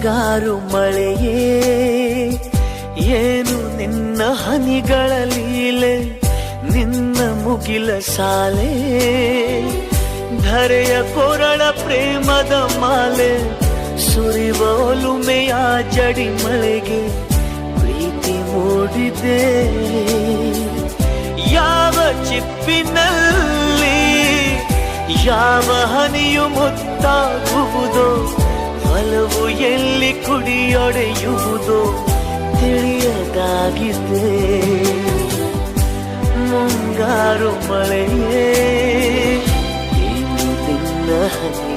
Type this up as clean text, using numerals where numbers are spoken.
ಮುಂಗಾರು ಮಳೆಯೇ ಏನು ನಿನ್ನ ಹನಿಗಳ ಲೀಲೆ, ನಿನ್ನ ಮುಗಿಲ ಸಾಲೆ ಧರೆಯ ಕೊರಳ ಪ್ರೇಮದ ಮಾಲೆ, ಸುರಿವ ಒಲುಮೆಯ ಜಡಿ ಮಳೆಗೆ ಪ್ರೀತಿ ಮೂಡಿದೆ. ಯಾವ ಚಿಪ್ಪಿನಲ್ಲಿ ಯಾವ ಹನಿಯು ಮುತ್ತಾಗುವುದೋ, ಒಲವು ಎಲ್ಲಿ ಕುಡಿಯೊಡೆಯುವುದೋ ತಿಳಿಯದಾಗಿದೆ. ಮುಂಗಾರು ಮಳೆಯೇ ಏನು ನಿನ್ನ ಹನಿ